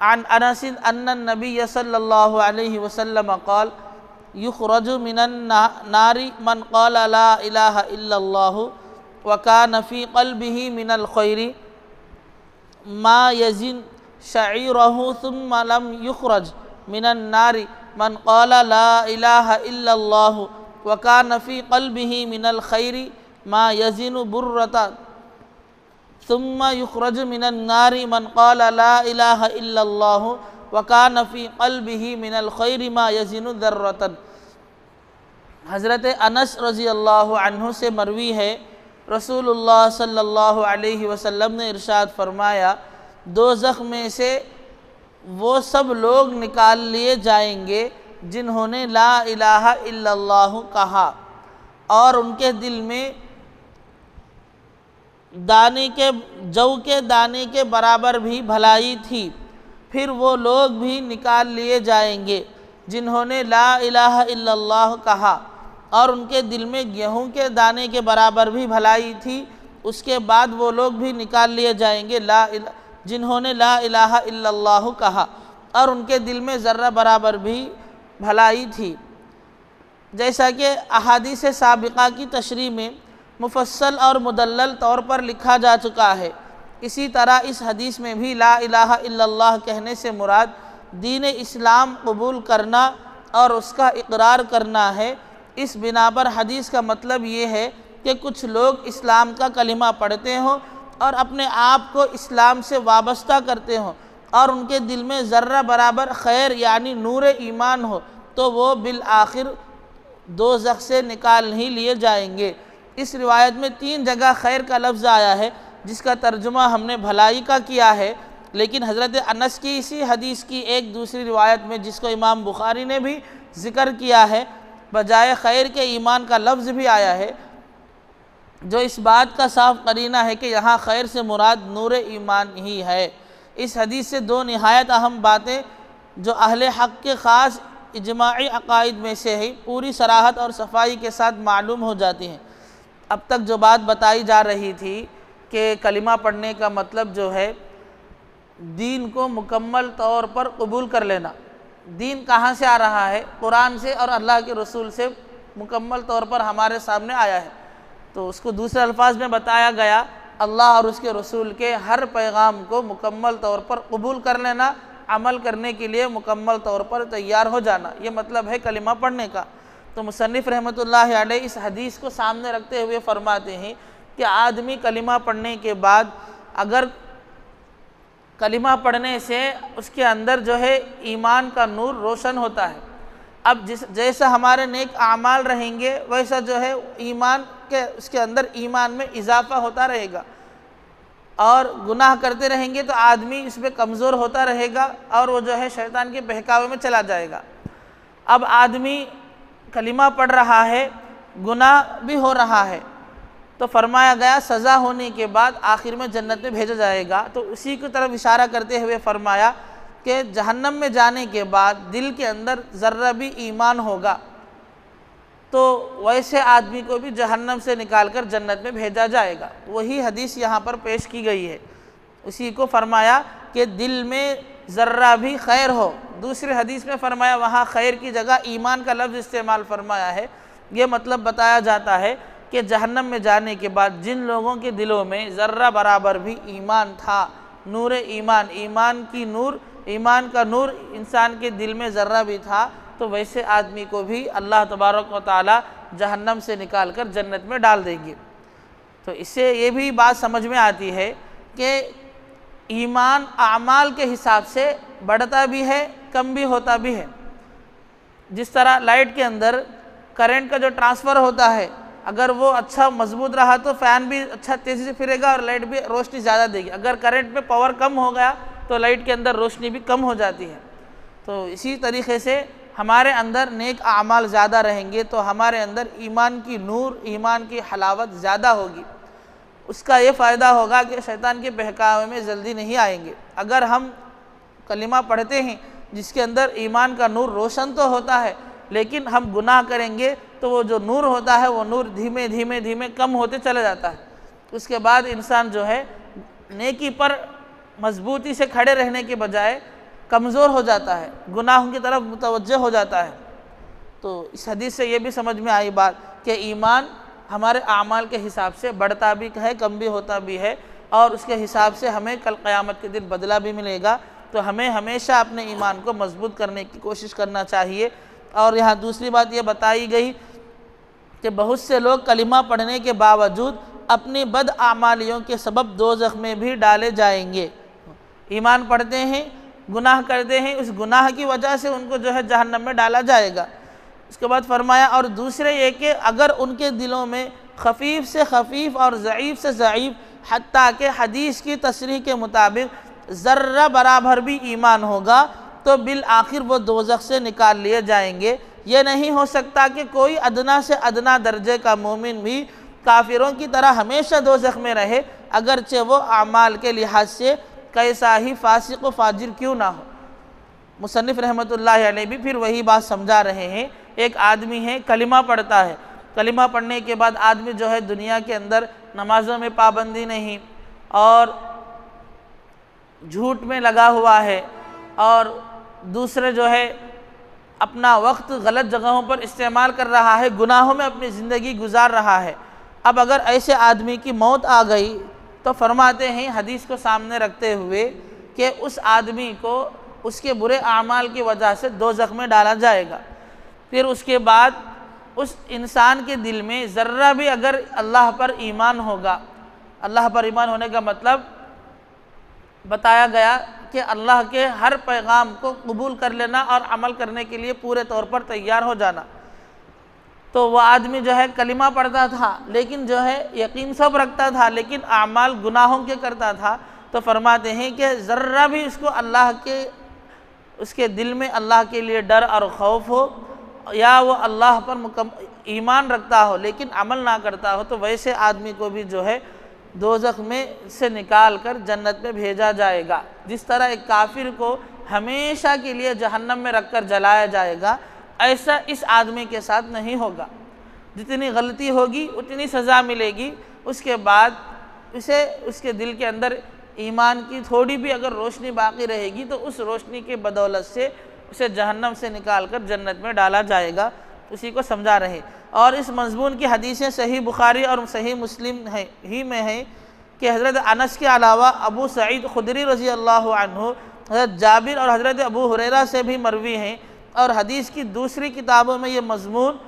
अन अनस अन्न नबी सल्लल्लाहु अलैहि वसल्लम क़ाल युख़रजु मिनन नारी मन क़ाल ला इलाहा इल्लल्लाहु व कान फ़ी क़ल्बिही मिनल ख़ैरि मा यज़िन शईरहु सुम्मा लम युख़रज मिनन नारी मन क़ाल ला इलाहा इल्लल्लाहु व कान फ़ी क़ल्बिही मिनल ख़ैरि मा यज़िनु बुर्रता सुम्मा युख़रज मिनन नारी मन क़ाल ला इलाहा इल्लल्लाहु व कान फ़ी क़ल्बिही मिनल ख़ैरि मा यज़िनु ज़र्रतन। हज़रत अनस रज़ी अल्लाहु अन्हु से मरवी है, रसूलुल्लाह सल्लल्लाहु अलैहि वसल्लम ने इरशाद फरमाया, दोज़ख में से वो सब लोग निकाल लिए जाएंगे जिन्होंने ला इलाहा इल्लल्लाहु कहा और उनके दिल में जौ के दाने के बराबर भी भलाई थी। फिर वो लोग भी निकाल लिए जाएंगे जिन्होंने ला इलाहा इल्लल्लाह कहा और उनके दिल में गेहूं के दाने के बराबर भी भलाई थी। उसके बाद वो लोग भी निकाल लिए जाएंगे जिन्होंने ला इलाहा इल्लल्लाह कहा और उनके दिल में ज़र्रा बराबर भी भलाई थी। जैसा कि अहादीस साबिक़ा की तशरीह में मुफस्सल और मुदल्लल तौर पर लिखा जा चुका है, इसी तरह इस हदीस में भी ला इलाहा इल्लल्लाह कहने से मुराद दीन इस्लाम कबूल करना और उसका इकरार करना है। इस बिना पर हदीस का मतलब ये है कि कुछ लोग इस्लाम का कलिमा पढ़ते हों और अपने आप को इस्लाम से वाबस्ता करते हों और उनके दिल में ज़र्रा बराबर खैर यानी नूर ईमान हो, तो वो बिल आखिर दोज़ख से निकाल ही लिए जाएंगे। इस रिवायत में 3 जगह खैर का लफ्ज़ आया है, जिसका तर्जुमा हमने भलाई का किया है, लेकिन हज़रत अनस की इसी हदीस की एक दूसरी रिवायत में, जिसको इमाम बुखारी ने भी ज़िक्र किया है, बजाय खैर के ईमान का लफ्ज़ भी आया है, जो इस बात का साफ करीना है कि यहाँ खैर से मुराद नूर ईमान ही है। इस हदीस से 2 निहायत अहम बातें जो अहले हक़ के ख़ास इजमाई अक़ाइद में से है पूरी सराहत और सफाई के साथ मालूम हो जाती हैं। अब तक जो बात बताई जा रही थी कि कलिमा पढ़ने का मतलब जो है दीन को मुकम्मल तौर पर कबूल कर लेना। दीन कहाँ से आ रहा है? कुरान से और अल्लाह के रसूल से मुकम्मल तौर पर हमारे सामने आया है। तो उसको दूसरे अल्फाज में बताया गया, अल्लाह और उसके रसूल के हर पैगाम को मुकम्मल तौर पर कबूल कर लेना, अमल करने के लिए मुकम्मल तौर पर तैयार हो जाना, ये मतलब है कलिमा पढ़ने का। तो मुसन्निफ़ रहमतुल्लाहि अलैह इस हदीस को सामने रखते हुए फरमाते हैं कि आदमी कलिमा पढ़ने के बाद अगर कलिमा पढ़ने से उसके अंदर जो है ईमान का नूर रोशन होता है। अब जैसा हमारे नेक आमाल रहेंगे वैसा जो है ईमान के उसके अंदर ईमान में इजाफ़ा होता रहेगा, और गुनाह करते रहेंगे तो आदमी इसमें कमज़ोर होता रहेगा और वो जो है शैतान के बहकावे में चला जाएगा। अब आदमी कलिमा पढ़ रहा है, गुनाह भी हो रहा है, तो फरमाया गया सज़ा होने के बाद आखिर में जन्नत में भेजा जाएगा। तो उसी की तरफ इशारा करते हुए फरमाया कि जहन्नम में जाने के बाद दिल के अंदर ज़र्रा भी ईमान होगा तो वैसे आदमी को भी जहन्नम से निकालकर जन्नत में भेजा जाएगा। वही हदीस यहाँ पर पेश की गई है। उसी को फरमाया कि दिल में ज़र्रा भी खैर हो। दूसरे हदीस में फरमाया वहाँ खैर की जगह ईमान का लफ्ज़ इस्तेमाल फरमाया है। ये मतलब बताया जाता है कि जहन्नम में जाने के बाद जिन लोगों के दिलों में ज़र्रा बराबर भी ईमान था, नूर ईमान, ईमान का नूर इंसान के दिल में ज़र्रा भी था, तो वैसे आदमी को भी अल्लाह तबारक व तआला जहन्नम से निकाल कर जन्नत में डाल देंगे। तो इससे ये भी बात समझ में आती है कि ईमान आमाल के हिसाब से बढ़ता भी है, कम भी होता भी है। जिस तरह लाइट के अंदर करंट का जो ट्रांसफ़र होता है, अगर वो अच्छा मजबूत रहा तो फ़ैन भी अच्छा तेज़ी से फिरेगा और लाइट भी रोशनी ज़्यादा देगी। अगर करंट में पावर कम हो गया तो लाइट के अंदर रोशनी भी कम हो जाती है। तो इसी तरीक़े से हमारे अंदर नेक आमाल ज़्यादा रहेंगे तो हमारे अंदर ईमान की नूर, ईमान की हलावत ज़्यादा होगी। उसका ये फ़ायदा होगा कि शैतान के बहकावे में जल्दी नहीं आएंगे। अगर हम कलिमा पढ़ते हैं जिसके अंदर ईमान का नूर रोशन तो होता है, लेकिन हम गुनाह करेंगे तो वो जो नूर होता है वो नूर धीमे धीमे धीमे कम होते चला जाता है। उसके बाद इंसान जो है नेकी पर मजबूती से खड़े रहने के बजाय कमज़ोर हो जाता है, गुनाहों की तरफ मुतवज्जह हो जाता है। तो इस हदीस से ये भी समझ में आई बात कि ईमान हमारे आमाल के हिसाब से बढ़ता भी है, कम भी होता भी है, और उसके हिसाब से हमें कल क़यामत के दिन बदला भी मिलेगा। तो हमें हमेशा अपने ईमान को मजबूत करने की कोशिश करना चाहिए। और यहाँ दूसरी बात ये बताई गई कि बहुत से लोग कलिमा पढ़ने के बावजूद अपनी बद आमालियों के सबब दोज़ख में भी डाले जाएंगे। ईमान पढ़ते हैं, गुनाह करते हैं, उस गुनाह की वजह से उनको जो है जहन्नम में डाला जाएगा। उसके बाद फरमाया, और दूसरे ये कि अगर उनके दिलों में खफीफ से खफीफ और ज़ईफ़ से ज़ईफ़ हत्ता के हदीस की तशरीह के मुताबिक ज़र्रा बराबर भी ईमान होगा तो बिल आखिर वो दोज़ख से निकाल लिए जाएंगे। ये नहीं हो सकता कि कोई अदना से अदना दर्जे का मोमिन भी काफिरों की तरह हमेशा दोज़ख में रहे, अगरचे वो आमाल के लिहाज से कैसा ही फासिक व फाजिर क्यों ना हो। मुसन्निफ़ रहमतुल्लाहि अलैह भी फिर वही बात समझा रहे हैं। एक आदमी है, कलिमा पढ़ता है, कलिमा पढ़ने के बाद आदमी जो है दुनिया के अंदर नमाज़ों में पाबंदी नहीं और झूठ में लगा हुआ है, और दूसरे जो है अपना वक्त गलत जगहों पर इस्तेमाल कर रहा है, गुनाहों में अपनी ज़िंदगी गुजार रहा है। अब अगर ऐसे आदमी की मौत आ गई तो फरमाते हैं हदीस को सामने रखते हुए कि उस आदमी को उसके बुरे आमाल की वजह से दोज़ख में डाला जाएगा। फिर उसके बाद उस इंसान के दिल में ज़र्रा भी अगर अल्लाह पर ईमान होगा, अल्लाह पर ईमान होने का मतलब बताया गया कि अल्लाह के हर पैगाम को कबूल कर लेना और अमल करने के लिए पूरे तौर पर तैयार हो जाना। तो वह आदमी जो है कलिमा पढ़ता था लेकिन जो है यकीन सब रखता था, लेकिन आमाल गुनाहों के करता था। तो फरमाते हैं कि ज़र्रा भी उसको अल्लाह के, उसके दिल में अल्लाह के लिए डर और खौफ हो, या वो अल्लाह पर ईमान रखता हो लेकिन अमल ना करता हो, तो वैसे आदमी को भी जो है दोज़ख में से निकाल कर जन्नत में भेजा जाएगा। जिस तरह एक काफिर को हमेशा के लिए जहन्नम में रख कर जलाया जाएगा, ऐसा इस आदमी के साथ नहीं होगा। जितनी गलती होगी उतनी सज़ा मिलेगी। उसके बाद उसे उसके दिल के अंदर ईमान की थोड़ी भी अगर रोशनी बाकी रहेगी तो उस रोशनी के बदौलत से उसे जहन्नम से निकाल कर जन्नत में डाला जाएगा। उसी को समझा रहे। और इस मज़मून की हदीसें सही बुखारी और सही मुस्लिम ही में है कि हज़रत अनस के अलावा अबू सईद खुदरी रज़ी अल्लाह अन्हु, हज़रत जाबिर और हज़रत अबू हुरैरा से भी मरवी हैं। और हदीस की दूसरी किताबों में ये मज़मून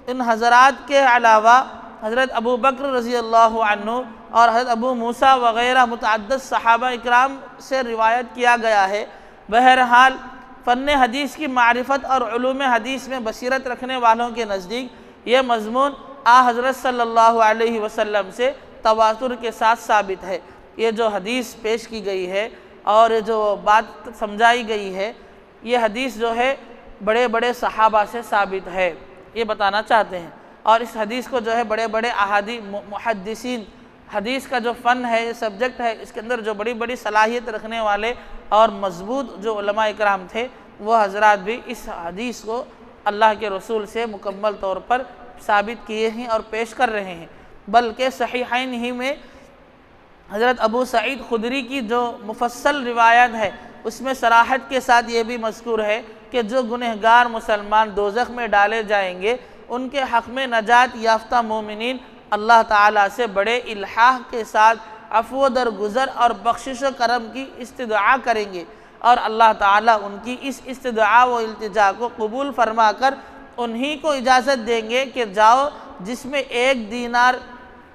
इन हज़रात के अलावा हज़रत अबू बकर रज़ी अल्लाह अन्हु और हज़रत अबू मूसा वग़ैरह मुतअद्दिद सहाबा इकराम से रिवायत किया गया है। बहरहाल फ़न हदीस की मारिफत और उलूम हदीस में बसीरत रखने वालों के नज़दीक ये मज़मून आ हज़रत सल्लल्लाहु अलैहि वसल्लम से तवातुर के साथ साबित है। ये जो हदीस पेश की गई है और ये जो बात समझाई गई है, ये हदीस जो है बड़े बड़े सहाबा से साबित है, ये बताना चाहते हैं। और इस हदीस को जो है बड़े बड़े अहादी मुहद्दिसीन, हदीस का जो फ़न है, ये सब्जेक्ट है, इसके अंदर जो बड़ी बड़ी सलाहियत रखने वाले और मजबूत जो उलमा इकराम थे, वो हजरात भी इस हदीस को अल्लाह के रसूल से मुकम्मल तौर पर साबित किए हैं और पेश कर रहे हैं। बल्कि सहीहैन ही में हज़रत अबू सईद खुदरी की जो मुफस्सल रिवायत है उसमें सराहत के साथ ये भी मज़कूर है कि जो गुनहगार मुसलमान दोज़ख में डाले जाएंगे उनके हक़ में नजात याफ्ता मोमिनीन अल्लाह ताला से बड़े इल्हाह के साथ अफ़्व दरगुज़र और बख्शिश व करम की इस्तिदआ करेंगे और अल्लाह ताला उनकी इस इस्तिदआ व इल्तिजा को कबूल फरमा कर उन्हीं को इजाज़त देंगे कि जाओ, जिसमें एक दीनार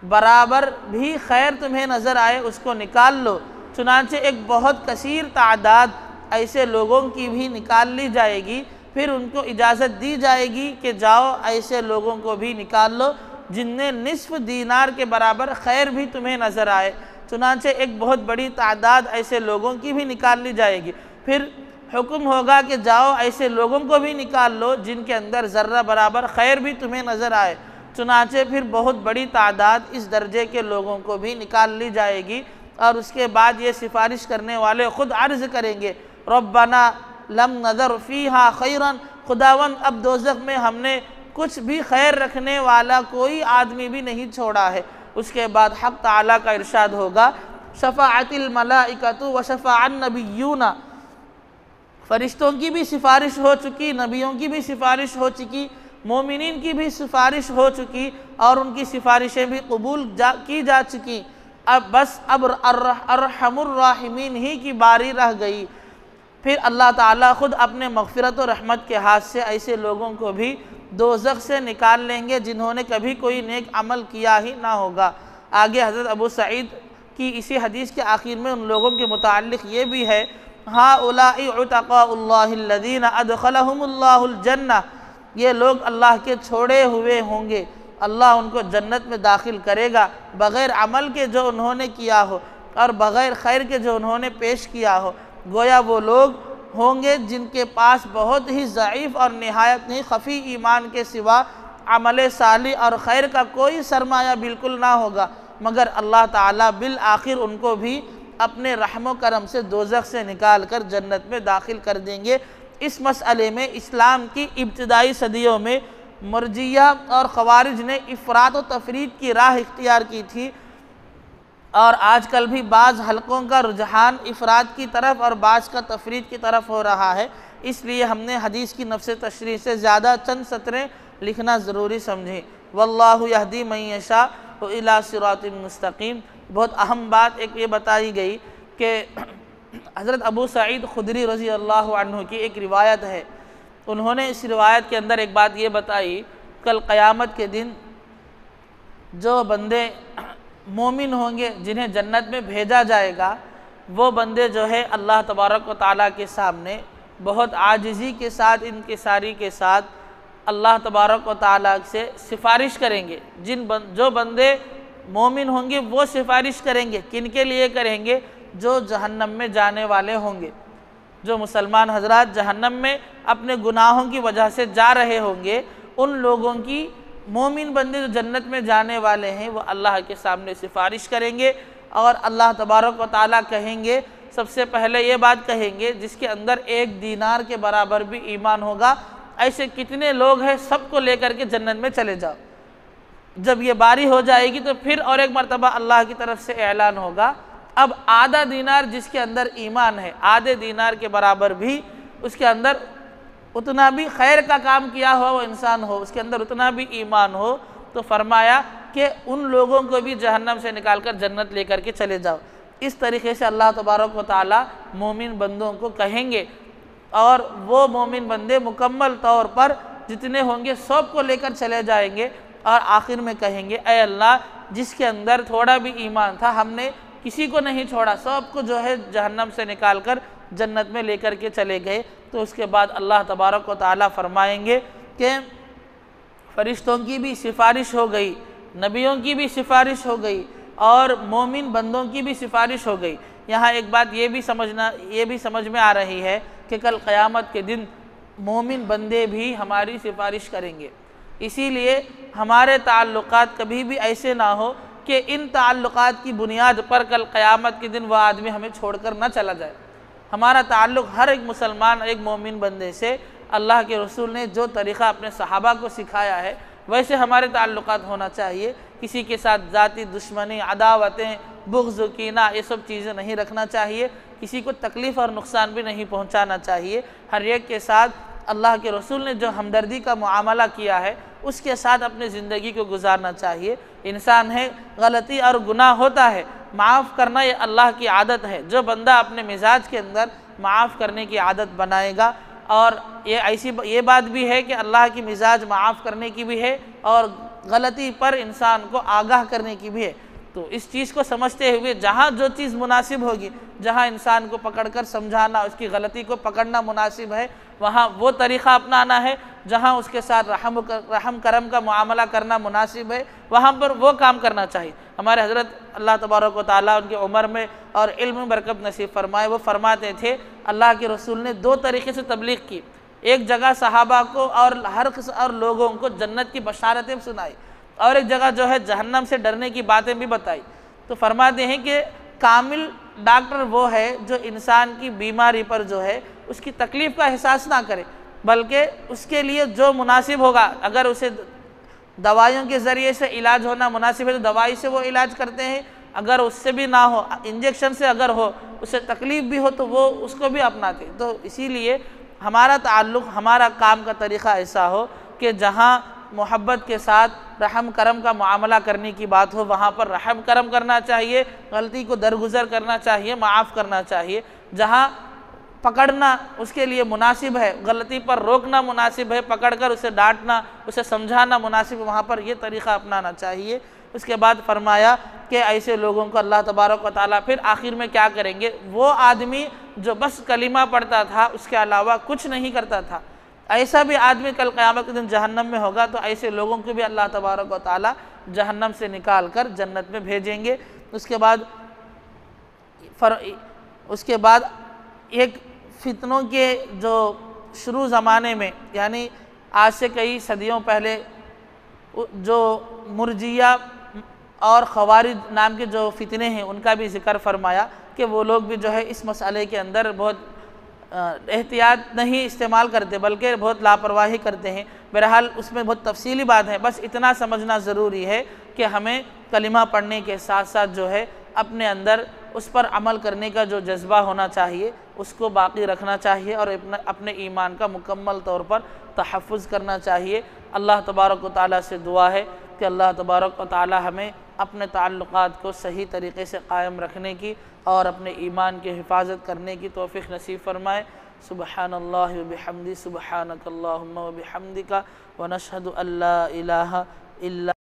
बराबर भी खैर तुम्हें नज़र आए उसको निकाल लो। चुनांचे एक बहुत कसीर तादाद ऐसे लोगों की भी निकाल ली जाएगी। फिर उनको इजाज़त दी जाएगी कि जाओ ऐसे लोगों को भी निकाल लो जिनमें निस्फ दीनार के बराबर खैर भी तुम्हें नज़र आए। चुनांचे एक बहुत बड़ी तादाद ऐसे लोगों की भी निकाल ली जाएगी। फिर हुक्म होगा कि जाओ ऐसे लोगों को भी निकाल लो जिनके अंदर ज़र्रा बराबर खैर भी तुम्हें नज़र आए। चुनांचे फिर बहुत बड़ी तादाद इस दर्जे के लोगों को भी निकाल ली जाएगी और उसके बाद ये सिफारिश करने वाले ख़ुद अर्ज़ करेंगे, रब्बना लम नज़र फ़ीहा खैरन, खुदावंद अब दोज़ख में हमने कुछ भी खैर रखने वाला कोई आदमी भी नहीं छोड़ा है। उसके बाद हक़ ताला का इरशाद होगा, शफ़ाअतिल मलाइकतु व शफ़ाअन नबिय्यूना फ़रिश्तों की भी सिफारिश हो चुकी, नबियों की भी सिफारिश हो चुकी, मोमिनीन की भी सिफारिश हो चुकी और उनकी सिफारिशें भी कबूल की जा चुकी। अब बस अब अर्हमुर राहिमीन ही की बारी रह गई। फिर अल्लाह ताला ख़ुद अपने मग़फ़िरत और रहमत के हाथ से ऐसे लोगों को भी दोज़ख से निकाल लेंगे जिन्होंने कभी कोई नेक अमल किया ही ना होगा। आगे हज़रत अबू सईद की इसी हदीस के आखिर में उन लोगों के मुताल्लिक़ ये भी है, हाउलाई उतक़ाउल्लाहिल्लज़ीना अदख़लहुमुल्लाहुल जन्नह, ये लोग अल्लाह के छोड़े हुए होंगे, अल्लाह उनको जन्नत में दाखिल करेगा बग़ैर अमल के जो उन्होंने किया हो और बग़ैर खैर के जो उन्होंने पेश किया हो। गोया वो लोग होंगे जिनके पास बहुत ही ज़ईफ़ और नहायत ही ख़फ़ी ईमान के सिवा अमल साली और खैर का कोई सरमाया बिल्कुल ना होगा, मगर अल्लाह ताला बिल आखिर उनको भी अपने रहम करम से दोज़ख से निकाल कर जन्नत में दाखिल कर देंगे। इस मसले में इस्लाम की इब्तिदाई सदियों में मुर्जिया और ख़वारिज ने इफ़रात व तफरीद की राह इख्तियार की थी और आजकल भी बाज़ हलकों का रुझान इफ़रात की तरफ और बाज़ का तफरीद की तरफ हो रहा है। इसलिए हमने हदीस की नफ्स तशरीह से ज़्यादा चंद सतरें लिखना ज़रूरी समझी। वल्लाहु यहदी मन यशाअ इला सिरातिन मुस्तकीम। बहुत अहम बात एक ये बताई गई कि हज़रत अबू सईद खुदरी रज़ी अल्लाह अन्हु की एक रिवायत है, उन्होंने इस रिवायत के अंदर एक बात ये बताई, कल क़यामत के दिन जो बंदे मोमिन होंगे जिन्हें जन्नत में भेजा जाएगा, वो बंदे जो है अल्लाह तबारक व तआला के सामने बहुत आजिज़ी के साथ, इनकिसारी के साथ अल्लाह तबारक व तआला से सिफारिश करेंगे। जो बंदे मोमिन होंगे वो सिफारिश करेंगे, किन के लिए करेंगे? जो जहन्नम में जाने वाले होंगे। जो मुसलमान हजरात जहन्नम में अपने गुनाहों की वजह से जा रहे होंगे, उन लोगों की मोमिन बंदे जो जन्नत में जाने वाले हैं वो अल्लाह के सामने सिफारिश करेंगे और अल्लाह तबारक व तआला कहेंगे, सबसे पहले ये बात कहेंगे, जिसके अंदर एक दीनार के बराबर भी ईमान होगा, ऐसे कितने लोग हैं सबको लेकर के जन्नत में चले जाओ। जब ये बारी हो जाएगी तो फिर और एक मरतबा अल्लाह की तरफ से ऐलान होगा, अब आधा दीनार जिसके अंदर ईमान है, आधे दीनार के बराबर भी उसके अंदर उतना भी खैर का काम किया हुआ वो इंसान हो, उसके अंदर उतना भी ईमान हो, तो फरमाया कि उन लोगों को भी जहन्नम से निकाल कर जन्नत लेकर के चले जाओ। इस तरीके से अल्लाह तबारक व तआला मोमिन बंदों को कहेंगे और वो मोमिन बंदे मुकम्मल तौर पर जितने होंगे सब को लेकर चले जाएंगे और आखिर में कहेंगे, ऐ अल्लाह, जिसके अंदर थोड़ा भी ईमान था हमने किसी को नहीं छोड़ा, सबको जो है जहन्नम से निकाल कर जन्नत में लेकर के चले गए। तो उसके बाद अल्लाह तबारक व तआला फरमाएंगे कि फ़रिश्तों की भी सिफारिश हो गई, नबियों की भी सिफारिश हो गई और मोमिन बंदों की भी सिफारिश हो गई। यहाँ एक बात ये भी समझ में आ रही है कि कल क़यामत के दिन मोमिन बंदे भी हमारी सिफारिश करेंगे। इसीलिए हमारे ताल्लुक़ात कभी भी ऐसे ना हो कि इन ताल्लुक़ात की बुनियाद पर कल क़यामत के दिन वह आदमी हमें छोड़कर ना चला जाए। हमारा ताल्लुक़ हर एक मुसलमान, एक मोमिन बंदे से अल्लाह के रसूल ने जो तरीक़ा अपने सहाबा को सिखाया है वैसे हमारे ताल्लुक़ात होना चाहिए। किसी के साथ ज़ाती दुश्मनी, अदावतें, बुग़्ज़, कीना, ये सब चीज़ें नहीं रखना चाहिए। किसी को तकलीफ़ और नुकसान भी नहीं पहुँचाना चाहिए। हर एक के साथ अल्लाह के रसूल ने जो हमदर्दी का मुआमला किया है उसके साथ अपनी ज़िंदगी को गुजारना चाहिए। इंसान है, गलती और गुनाह होता है, माफ़ करना ये अल्लाह की आदत है। जो बंदा अपने मिजाज के अंदर माफ़ करने की आदत बनाएगा, और ये बात भी है कि अल्लाह की मिजाज माफ़ करने की भी है और गलती पर इंसान को आगाह करने की भी है। तो इस चीज़ को समझते हुए जहाँ जो चीज़ मुनासिब होगी, जहाँ इंसान को पकड़कर समझाना, उसकी गलती को पकड़ना मुनासिब है, वहाँ वो तरीक़ा अपनाना है। जहाँ उसके साथ रहम करम का मुआमला करना मुनासिब है, वहाँ पर वो काम करना चाहिए। हमारे हज़रत अल्लाह तबारक व तआला उनकी उम्र में और इल्म में बरकत नसीब फरमाए, वो फरमाते थे अल्लाह के रसूल ने दो तरीक़े से तबलीग की। एक जगह सहाबा को और लोगों को जन्नत की बशारतें सुनाई और एक जगह जो है जहन्नम से डरने की बातें भी बताई। तो फरमाते हैं कि कामिल डॉक्टर वो है जो इंसान की बीमारी पर जो है उसकी तकलीफ़ का एहसास ना करे, बल्कि उसके लिए जो मुनासिब होगा, अगर उसे दवाइयों के ज़रिए से इलाज होना मुनासिब है तो दवाई से वो इलाज करते हैं, अगर उससे भी ना हो, इंजेक्शन से अगर हो उसे तकलीफ़ भी हो तो वो उसको भी अपनाते। तो इसीलिए हमारा ताल्लुक़, हमारा काम का तरीक़ा ऐसा हो कि जहाँ मोहब्बत के साथ रहम करम का मामला करने की बात हो वहाँ पर रहम करम करना चाहिए, गलती को दरगुज़र करना चाहिए, माफ़ करना चाहिए। जहाँ पकड़ना उसके लिए मुनासिब है, गलती पर रोकना मुनासिब है, पकड़कर उसे डांटना, उसे समझाना मुनासिब, वहाँ पर ये तरीक़ा अपनाना चाहिए। उसके बाद फरमाया कि ऐसे लोगों को अल्लाह तबारक व तआला फिर आखिर में क्या करेंगे, वो आदमी जो बस कलिमा पढ़ता था उसके अलावा कुछ नहीं करता था, ऐसा भी आदमी कल क़यामत के दिन जहन्नम में होगा। तो ऐसे लोगों को भी अल्लाह तबारक व तआला जहन्नम से निकाल कर जन्नत में भेजेंगे। उसके बाद एक फितनों के जो शुरू ज़माने में, यानी आज से कई सदियों पहले, जो मुर्जिया और खवारिज नाम के जो फितने हैं उनका भी ज़िक्र फरमाया कि वो लोग भी जो है इस मसले के अंदर बहुत एहतियात नहीं इस्तेमाल करते बल्कि बहुत लापरवाही करते हैं। बहरहाल उसमें बहुत तफसीली बात है, बस इतना समझना ज़रूरी है कि हमें कलिमा पढ़ने के साथ साथ जो है अपने अंदर उस पर अमल करने का जो जज्बा होना चाहिए उसको बाकी रखना चाहिए और अपने ईमान का मुकम्मल तौर पर तहफ़्फ़ुज़ करना चाहिए। अल्लाह तबारक व तआला से दुआ है कि अल्लाह तबारक व तआला हमें अपने ताल्लुक़ात को सही तरीक़े से क़ायम रखने की और अपने ईमान की हिफाजत करने की तौफ़ीक़ नसीब फ़रमाए। सुब्हानल्लाहि व बिहम्दिही, सुब्हानकल्लाहुम्मा व बिहम्दिका व नशहदु अल्ला इलाहा इल्ला